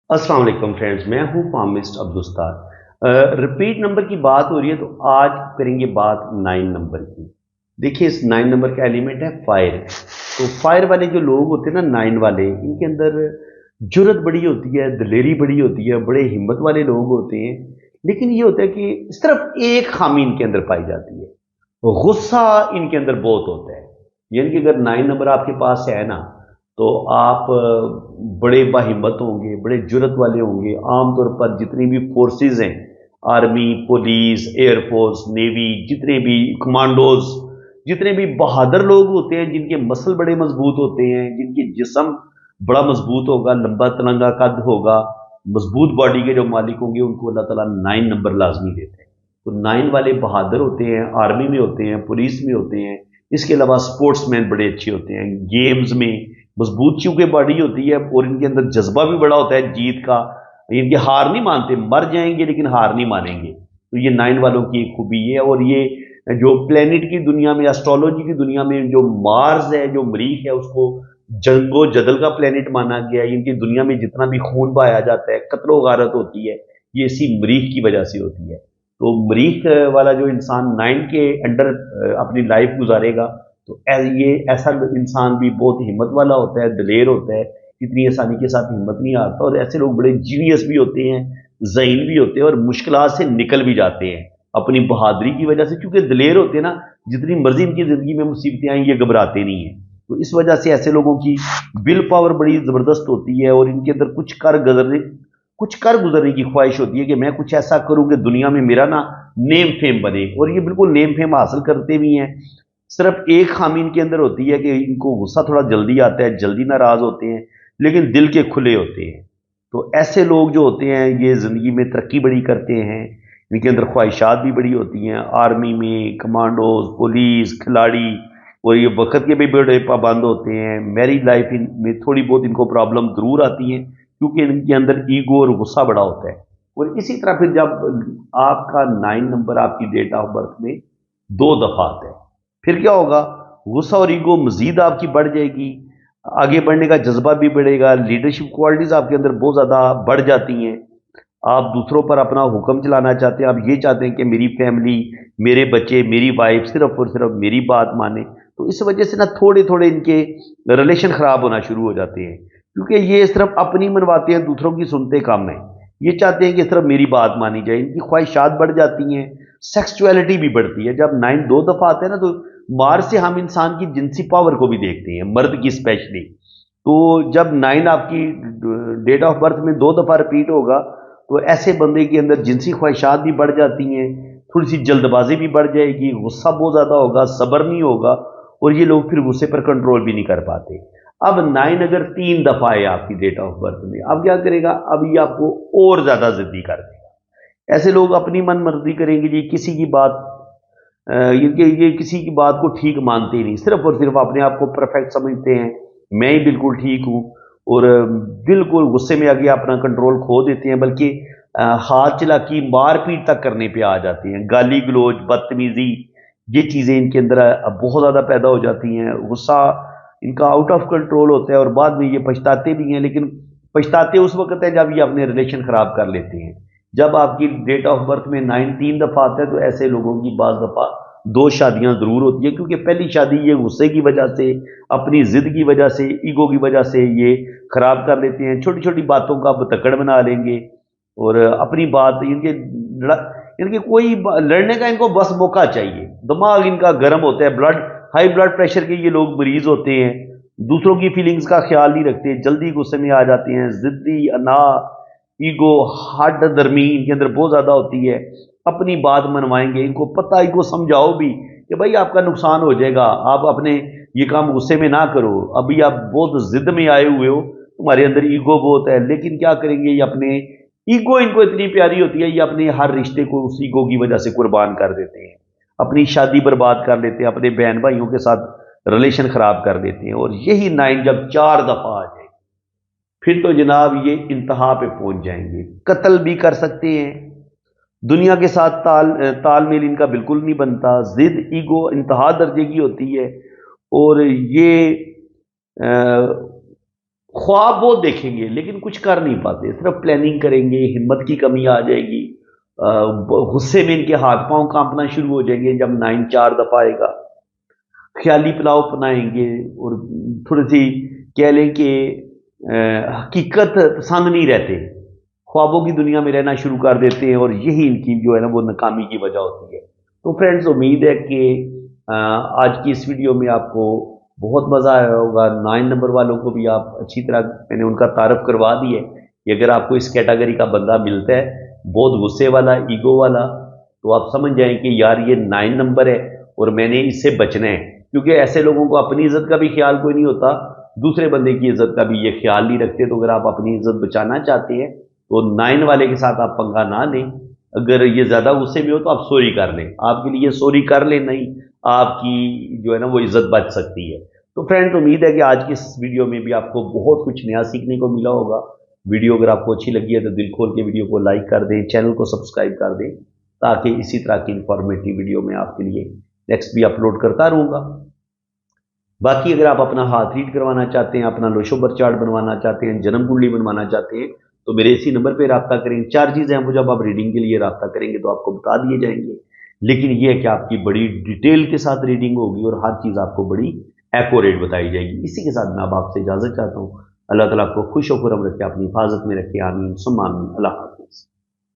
अस्सलाम वालेकुम फ्रेंड्स, मैं हूं पामिस्ट अब्दुस्तार। रिपीट नंबर की बात हो रही है तो आज करेंगे बात 9 नंबर की। देखिए इस 9 नंबर का एलिमेंट है फायर। तो फायर वाले जो लोग होते हैं ना, 9 वाले, इनके अंदर जुर्रत बड़ी होती है, दिलेरी बड़ी होती है, बड़े हिम्मत वाले लोग होते हैं। लेकिन ये होता है कि सिर्फ एक खामी इनके अंदर पाई जाती है, गुस्सा इनके अंदर बहुत होता है। यानी कि अगर 9 नंबर आपके पास है ना, तो आप बड़े बाहिम्मत होंगे, बड़े जुर्रत वाले होंगे। आमतौर पर जितनी भी फोर्सेस हैं, आर्मी, पुलिस, एयरफोर्स, नेवी, जितने भी कमांडोज, जितने भी बहादुर लोग होते हैं, जिनके मसल बड़े मजबूत होते हैं, जिनकी जिस्म बड़ा मजबूत होगा, लंबा तलंगा कद होगा, मजबूत बॉडी के जो मालिक होंगे, उनको अल्लाह ताला 9 नंबर लाजमी देते हैं। तो 9 वाले बहादुर होते हैं, आर्मी में होते हैं, पुलिस में होते हैं। इसके अलावा स्पोर्ट्समैन बड़े अच्छे होते हैं, गेम्स में मजबूत चूंकि बॉडी होती है और इनके अंदर जज्बा भी बड़ा होता है जीत का। इनकी हार नहीं मानते, मर जाएंगे लेकिन हार नहीं मानेंगे। तो ये 9 वालों की एक खूबी है। और ये जो प्लेनेट की दुनिया में, एस्ट्रोलॉजी की दुनिया में, जो मार्स है, जो मरीख है, उसको जंगो जदल का प्लेनेट माना गया है। इनकी दुनिया में जितना भी खून बहाया जाता है, कत्लो गारत होती है, ये इसी मरीख की वजह से होती है। तो मरीख वाला जो इंसान 9 के अंडर अपनी लाइफ गुजारेगा, तो ये ऐसा इंसान भी बहुत हिम्मत वाला होता है, दलेर होता है, इतनी आसानी के साथ हिम्मत नहीं आता। और ऐसे लोग बड़े जीनियस भी होते हैं, ज़हीन भी होते हैं और मुश्किलात से निकल भी जाते हैं अपनी बहादुरी की वजह से। क्योंकि दलेर होते हैं ना, जितनी मर्जी इनकी ज़िंदगी में मुसीबतें आएँ, ये घबराते नहीं हैं। तो इस वजह से ऐसे लोगों की विल पावर बड़ी ज़बरदस्त होती है और इनके अंदर कुछ कर गुजरने की ख्वाहिश होती है कि मैं कुछ ऐसा करूं कि दुनिया में मेरा ना नेम फेम बने। और ये बिल्कुल नेम फेम हासिल करते भी हैं। सिर्फ एक खामी इनके अंदर होती है कि इनको गुस्सा थोड़ा जल्दी आता है, जल्दी नाराज होते हैं, लेकिन दिल के खुले होते हैं। तो ऐसे लोग जो होते हैं, ये ज़िंदगी में तरक्की बड़ी करते हैं। इनके अंदर ख्वाहिशात भी बड़ी होती हैं, आर्मी में, कमांडोज, पुलिस, खिलाड़ी। और ये वक्त के भी बड़े पाबंद होते हैं। मैरिज लाइफ में थोड़ी बहुत इनको प्रॉब्लम ज़रूर आती है, क्योंकि इनके अंदर ईगो और गुस्सा बड़ा होता है। और इसी तरह फिर जब आपका 9 नंबर आपकी डेट ऑफ बर्थ में 2 दफ़ा आता है, फिर क्या होगा? गुस्सा और ईगो मजीद आपकी बढ़ जाएगी, आगे बढ़ने का जज्बा भी बढ़ेगा, लीडरशिप क्वालिटीज आपके अंदर बहुत ज़्यादा बढ़ जाती हैं। आप दूसरों पर अपना हुक्म चलाना चाहते हैं, आप ये चाहते हैं कि मेरी फैमिली, मेरे बच्चे, मेरी वाइफ सिर्फ और सिर्फ मेरी बात माने। तो इस वजह से ना थोड़े थोड़े इनके रिलेशन खराब होना शुरू हो जाते हैं, क्योंकि ये सिर्फ अपनी मनवाते हैं, दूसरों की सुनते कम है। ये चाहते हैं कि सिर्फ मेरी बात मानी जाए, इनकी ख्वाहिशात बढ़ जाती हैं, सेक्सुअलिटी भी बढ़ती है। जब 9 2 दफ़ा आते हैं ना, तो मार से हम इंसान की जिनसी पावर को भी देखते हैं, मर्द की स्पेशली। तो जब 9 आपकी डेट ऑफ बर्थ में 2 दफ़ा रिपीट होगा, तो ऐसे बंदे के अंदर जिनसी ख्वाहिशात भी बढ़ जाती हैं, थोड़ी सी जल्दबाजी भी बढ़ जाएगी, गुस्सा बहुत ज़्यादा होगा, सब्र नहीं होगा, और ये लोग फिर गुस्से पर कंट्रोल भी नहीं कर पाते। अब 9 अगर 3 दफ़ा है आपकी डेट ऑफ बर्थ में, अब क्या करेगा? अब ये आपको और ज़्यादा ज़िद्दी कर देगा। ऐसे लोग अपनी मन मर्जी करेंगे जी, किसी की बात ये किसी की बात को ठीक मानते ही नहीं, सिर्फ और सिर्फ अपने आप को परफेक्ट समझते हैं, मैं ही बिल्कुल ठीक हूँ। और बिल्कुल गुस्से में आके अपना कंट्रोल खो देते हैं, बल्कि हाथ चलाकी, मार पीट तक करने पे आ जाती हैं, गाली गलौज, बदतमीजी, ये चीज़ें इनके अंदर बहुत ज़्यादा पैदा हो जाती हैं। गुस्सा इनका आउट ऑफ कंट्रोल होता है और बाद में ये पछताते भी हैं, लेकिन पछताते उस वक्त है जब ये अपने रिलेशन खराब कर लेते हैं। जब आपकी डेट ऑफ बर्थ में 9 3 दफ़ा आता है, तो ऐसे लोगों की बाज़ दफ़ा 2 शादियां ज़रूर होती है, क्योंकि पहली शादी ये गुस्से की वजह से, अपनी ज़िद की वजह से, ईगो की वजह से ये खराब कर लेते हैं। छोटी छोटी बातों का बतकड़ बना लेंगे और अपनी बात, इनके कोई लड़ने का इनको बस मौका चाहिए। दिमाग इनका गर्म होता है, हाई ब्लड प्रेशर के ये लोग मरीज होते हैं, दूसरों की फीलिंग्स का ख्याल नहीं रखते, जल्दी गुस्से में आ जाते हैं, जिद्दी, अना, ईगो, हद दरमी इनके अंदर बहुत ज़्यादा होती है। अपनी बात मनवाएंगे, इनको पता, इनको समझाओ भी कि भाई आपका नुकसान हो जाएगा, आप अपने ये काम गुस्से में ना करो, अभी आप बहुत जिद में आए हुए हो, तुम्हारे अंदर ईगो बहुत है। लेकिन क्या करेंगे, ये अपने ईगो इनको इतनी प्यारी होती है, ये अपने हर रिश्ते को उस ईगो की वजह से कुर्बान कर देते हैं, अपनी शादी बर्बाद कर लेते हैं, अपने बहन भाइयों के साथ रिलेशन खराब कर देते हैं। और यही 9 जब 4 दफ़ा आ जाए, फिर तो जनाब ये इंतहा पे पहुंच जाएंगे, कत्ल भी कर सकते हैं। दुनिया के साथ तालमेल इनका बिल्कुल नहीं बनता, जिद, ईगो इंतहा दर्जे की होती है। और ये ख्वाब वो देखेंगे लेकिन कुछ कर नहीं पाते, सिर्फ प्लानिंग करेंगे, हिम्मत की कमी आ जाएगी, गुस्से में इनके हाथ पांव कांपना शुरू हो जाएंगे जब 9 4 दफा आएगा, ख्याली पुलाव अपनाएंगे और थोड़ी सी कह लें कि हकीकत पसंद नहीं रहते, ख्वाबों की दुनिया में रहना शुरू कर देते हैं और यही इनकी जो है ना वो नाकामी की वजह होती है। तो फ्रेंड्स उम्मीद है कि आज की इस वीडियो में आपको बहुत मज़ा आया होगा। 9 नंबर वालों को भी आप अच्छी तरह मैंने उनका तारफ़ करवा दी है कि अगर आपको इस कैटेगरी का बंदा मिलता है बहुत गुस्से वाला, ईगो वाला, तो आप समझ जाएं कि यार ये 9 नंबर है और मैंने इससे बचना है, क्योंकि ऐसे लोगों को अपनी इज्जत का भी ख्याल कोई नहीं होता, दूसरे बंदे की इज्जत का भी ये ख्याल नहीं रखते। तो अगर आप अपनी इज्जत बचाना चाहते हैं तो 9 वाले के साथ आप पंगा ना लें। अगर ये ज़्यादा गुस्से में हो तो आप सॉरी कर लें, आपके लिए सॉरी कर लेना ही आपकी जो है ना वो इज्जत बच सकती है। तो फ्रेंड्स उम्मीद है कि आज की इस वीडियो में भी आपको बहुत कुछ नया सीखने को मिला होगा। वीडियो अगर आपको अच्छी लगी है तो दिल खोल के वीडियो को लाइक कर दें, चैनल को सब्सक्राइब कर दें, ताकि इसी तरह की इंफॉर्मेटिव वीडियो मैं आपके लिए नेक्स्ट भी अपलोड करता रहूँगा। बाकी अगर आप अपना हाथ रीड करवाना चाहते हैं, अपना लोशो बर चार्ट बनवाना चाहते हैं, जन्म कुंडली बनवाना चाहते हैं, तो मेरे इसी नंबर पर रब्ता करें। चार्जेज हैं वो जब आप रीडिंग के लिए रब्ता करेंगे तो आपको बता दिए जाएंगे, लेकिन ये है कि आपकी बड़ी डिटेल के साथ रीडिंग होगी और हर चीज़ आपको बड़ी एक्यूरेट बताई जाएगी। इसी के साथ मैं अब आपसे इजाज़त चाहता हूँ। अल्लाह ताला आपको खुश और खुरम रखे, अपनी हिफाजत में रखे। आमीन सुम्मा आमीन। अल्लाह हाफ़िज़।